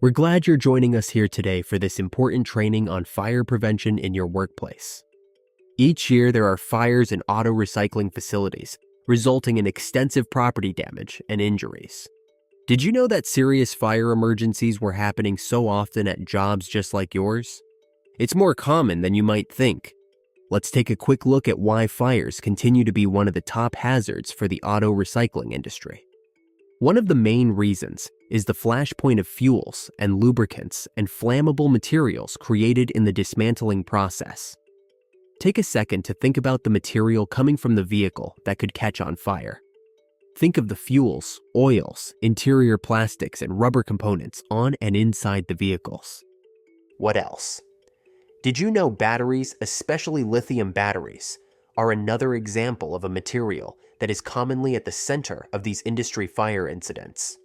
We're glad you're joining us here today for this important training on fire prevention in your workplace. Each year, there are fires in auto recycling facilities, resulting in extensive property damage and injuries. Did you know that serious fire emergencies were happening so often at jobs just like yours? It's more common than you might think. Let's take a quick look at why fires continue to be one of the top hazards for the auto recycling industry. One of the main reasons is the flashpoint of fuels and lubricants and flammable materials created in the dismantling process. Take a second to think about the material coming from the vehicle that could catch on fire. Think of the fuels, oils, interior plastics, and rubber components on and inside the vehicles. What else? Did you know batteries, especially lithium batteries, are another example of a material that is commonly at the center of these industry fire incidents?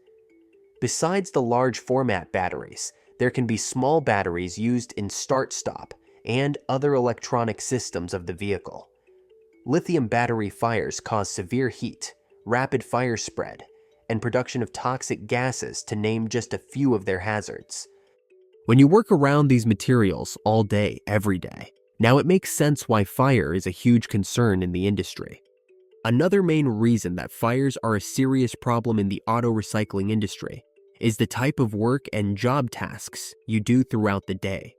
Besides the large format batteries, there can be small batteries used in start-stop and other electronic systems of the vehicle. Lithium battery fires cause severe heat, rapid fire spread, and production of toxic gases, to name just a few of their hazards. When you work around these materials all day, every day, now it makes sense why fire is a huge concern in the industry. Another main reason that fires are a serious problem in the auto recycling industry is the type of work and job tasks you do throughout the day.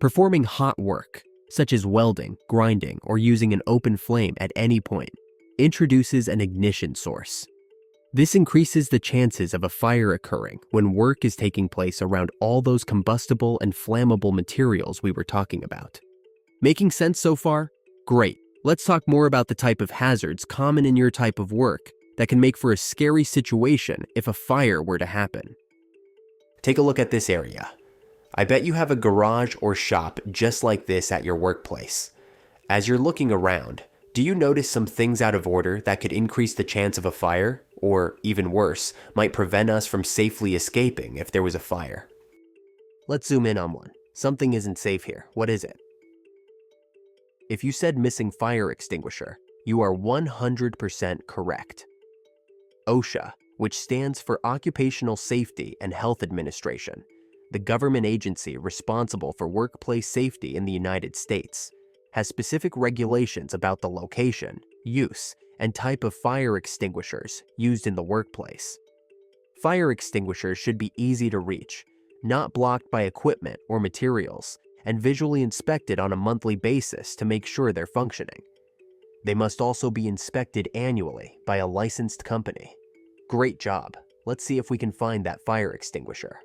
Performing hot work, such as welding, grinding, or using an open flame at any point, introduces an ignition source. This increases the chances of a fire occurring when work is taking place around all those combustible and flammable materials we were talking about. Making sense so far? Great. Let's talk more about the type of hazards common in your type of work that can make for a scary situation if a fire were to happen. Take a look at this area. I bet you have a garage or shop just like this at your workplace. As you're looking around, do you notice some things out of order that could increase the chance of a fire, or even worse, might prevent us from safely escaping if there was a fire? Let's zoom in on one. Something isn't safe here. What is it? If you said missing fire extinguisher, you are 100% correct. OSHA, which stands for Occupational Safety and Health Administration, the government agency responsible for workplace safety in the United States, has specific regulations about the location, use, and type of fire extinguishers used in the workplace. Fire extinguishers should be easy to reach, not blocked by equipment or materials, and visually inspected on a monthly basis to make sure they're functioning. They must also be inspected annually by a licensed company. Great job. Let's see if we can find that fire extinguisher.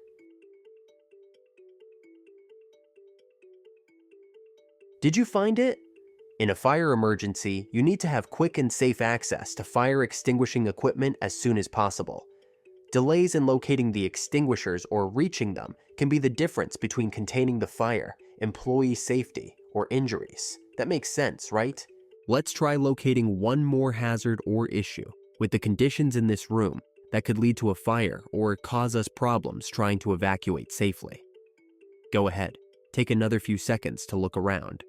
Did you find it? In a fire emergency, you need to have quick and safe access to fire extinguishing equipment as soon as possible. Delays in locating the extinguishers or reaching them can be the difference between containing the fire, employee safety, or injuries. That makes sense, right? Let's try locating one more hazard or issue with the conditions in this room that could lead to a fire or cause us problems trying to evacuate safely. Go ahead, take another few seconds to look around.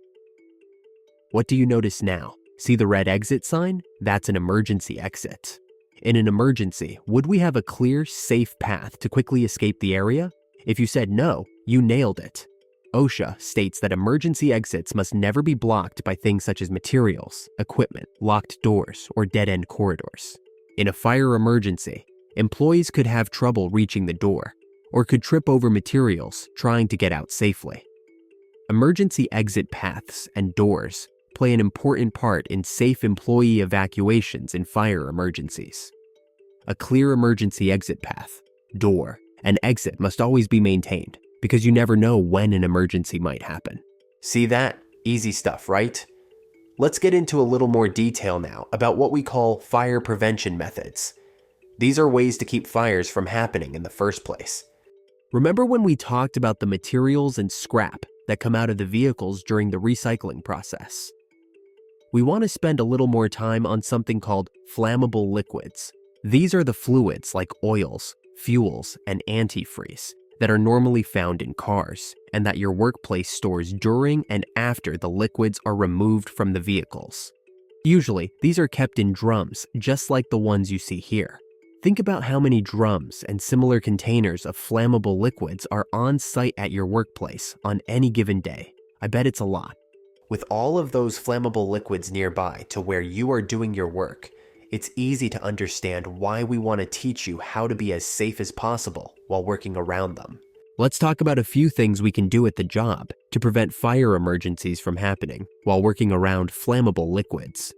What do you notice now? See the red exit sign? That's an emergency exit. In an emergency, would we have a clear, safe path to quickly escape the area? If you said no, you nailed it. OSHA states that emergency exits must never be blocked by things such as materials, equipment, locked doors, or dead-end corridors. In a fire emergency, employees could have trouble reaching the door, or could trip over materials trying to get out safely. Emergency exit paths and doors play an important part in safe employee evacuations in fire emergencies. A clear emergency exit path, door, and exit must always be maintained because you never know when an emergency might happen. See that? Easy stuff, right? Let's get into a little more detail now about what we call fire prevention methods. These are ways to keep fires from happening in the first place. Remember when we talked about the materials and scrap that come out of the vehicles during the recycling process? We want to spend a little more time on something called flammable liquids. These are the fluids like oils, fuels, and antifreeze that are normally found in cars and that your workplace stores during and after the liquids are removed from the vehicles. Usually, these are kept in drums just like the ones you see here. Think about how many drums and similar containers of flammable liquids are on site at your workplace on any given day. I bet it's a lot. With all of those flammable liquids nearby to where you are doing your work, it's easy to understand why we want to teach you how to be as safe as possible while working around them. Let's talk about a few things we can do at the job to prevent fire emergencies from happening while working around flammable liquids.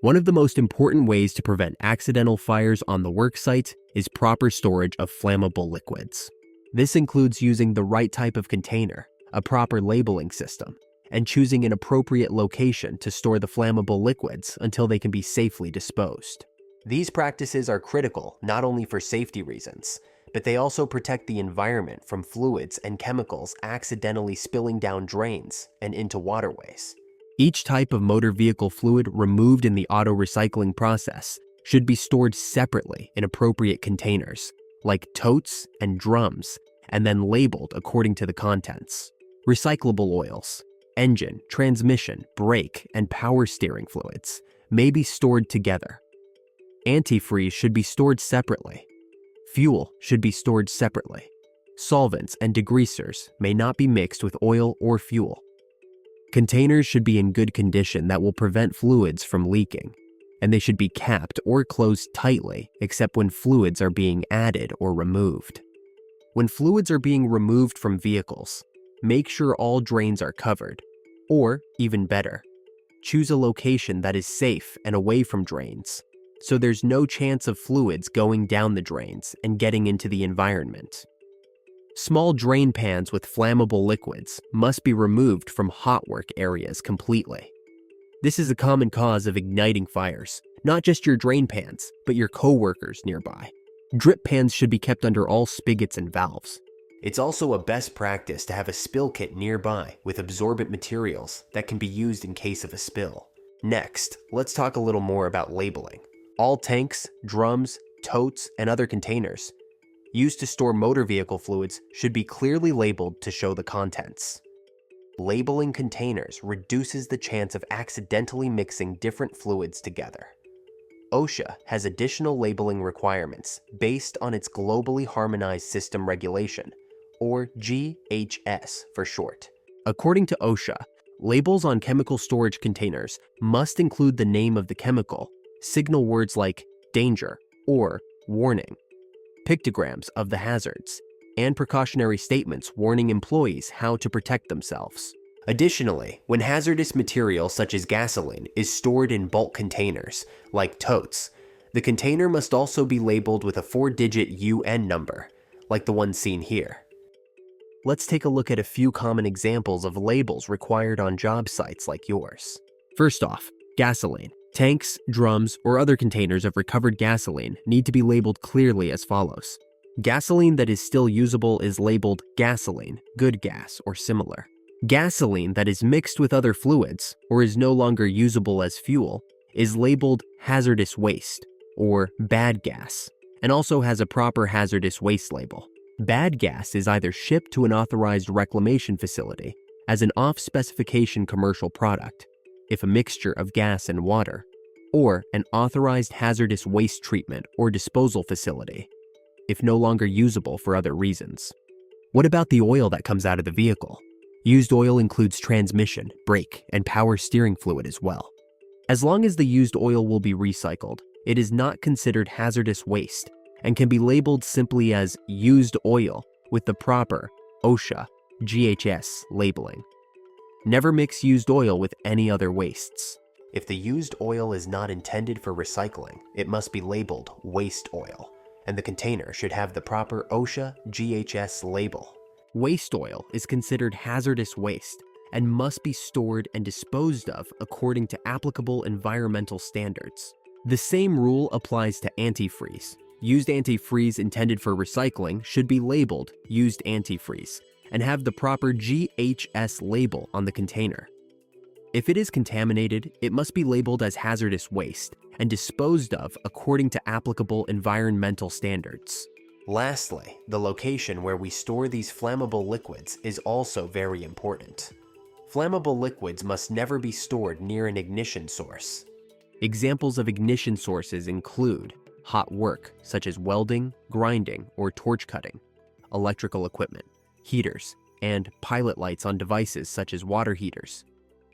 One of the most important ways to prevent accidental fires on the work site is proper storage of flammable liquids. This includes using the right type of container, a proper labeling system, and choosing an appropriate location to store the flammable liquids until they can be safely disposed. These practices are critical not only for safety reasons, but they also protect the environment from fluids and chemicals accidentally spilling down drains and into waterways. Each type of motor vehicle fluid removed in the auto recycling process should be stored separately in appropriate containers, like totes and drums, and then labeled according to the contents. Recyclable oils, engine, transmission, brake, and power steering fluids may be stored together. Antifreeze should be stored separately. Fuel should be stored separately. Solvents and degreasers may not be mixed with oil or fuel. Containers should be in good condition that will prevent fluids from leaking, and they should be capped or closed tightly except when fluids are being added or removed. When fluids are being removed from vehicles, make sure all drains are covered, or, even better, choose a location that is safe and away from drains, so there's no chance of fluids going down the drains and getting into the environment. Small drain pans with flammable liquids must be removed from hot work areas completely. This is a common cause of igniting fires, not just your drain pans, but your co-workers nearby. Drip pans should be kept under all spigots and valves. It's also a best practice to have a spill kit nearby with absorbent materials that can be used in case of a spill. Next, let's talk a little more about labeling. All tanks, drums, totes, and other containers used to store motor vehicle fluids should be clearly labeled to show the contents. Labeling containers reduces the chance of accidentally mixing different fluids together. OSHA has additional labeling requirements based on its Globally Harmonized System Regulation, or GHS for short. According to OSHA, labels on chemical storage containers must include the name of the chemical, signal words like danger or warning, pictograms of the hazards, and precautionary statements warning employees how to protect themselves. Additionally, when hazardous material such as gasoline is stored in bulk containers, like totes, the container must also be labeled with a 4-digit UN number, like the one seen here. Let's take a look at a few common examples of labels required on job sites like yours. First off, gasoline. Tanks, drums, or other containers of recovered gasoline need to be labeled clearly as follows. Gasoline that is still usable is labeled gasoline, good gas, or similar. Gasoline that is mixed with other fluids, or is no longer usable as fuel, is labeled hazardous waste, or bad gas, and also has a proper hazardous waste label. Bad gas is either shipped to an authorized reclamation facility as an off-specification commercial product, if a mixture of gas and water, or an authorized hazardous waste treatment or disposal facility, if no longer usable for other reasons. What about the oil that comes out of the vehicle? Used oil includes transmission, brake, and power steering fluid as well. As long as the used oil will be recycled, it is not considered hazardous waste and can be labeled simply as used oil with the proper OSHA GHS labeling. Never mix used oil with any other wastes. If the used oil is not intended for recycling, it must be labeled waste oil, and the container should have the proper OSHA GHS label. Waste oil is considered hazardous waste and must be stored and disposed of according to applicable environmental standards. The same rule applies to antifreeze. Used antifreeze intended for recycling should be labeled used antifreeze and have the proper GHS label on the container. If it is contaminated, it must be labeled as hazardous waste and disposed of according to applicable environmental standards. Lastly, the location where we store these flammable liquids is also very important. Flammable liquids must never be stored near an ignition source. Examples of ignition sources include hot work such as welding, grinding, or torch cutting, electrical equipment, heaters, and pilot lights on devices such as water heaters,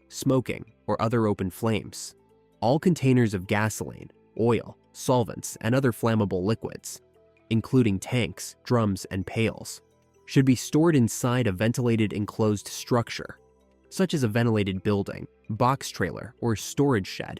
smoking, or other open flames. All containers of gasoline, oil, solvents, and other flammable liquids, including tanks, drums, and pails, should be stored inside a ventilated enclosed structure, such as a ventilated building, box trailer, or storage shed,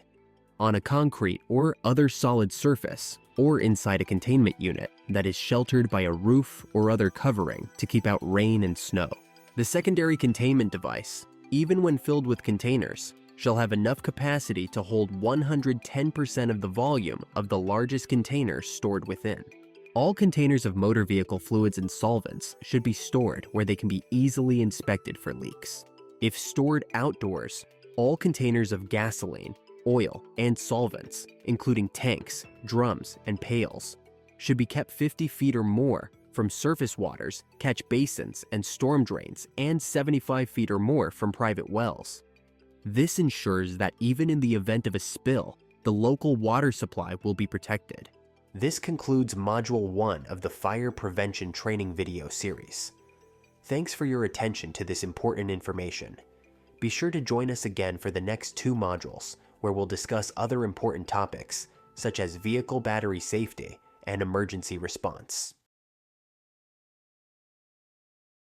on a concrete or other solid surface, or inside a containment unit that is sheltered by a roof or other covering to keep out rain and snow. The secondary containment device, even when filled with containers, shall have enough capacity to hold 110% of the volume of the largest container stored within. All containers of motor vehicle fluids and solvents should be stored where they can be easily inspected for leaks. If stored outdoors, all containers of gasoline, oil, and solvents, including tanks, drums, and pails, should be kept 50 feet or more from surface waters, catch basins, and storm drains, and 75 feet or more from private wells. This ensures that even in the event of a spill, the local water supply will be protected. This concludes Module 1 of the Fire Prevention Training video series. Thanks for your attention to this important information. Be sure to join us again for the next 2 modules, where we'll discuss other important topics, such as vehicle battery safety and emergency response.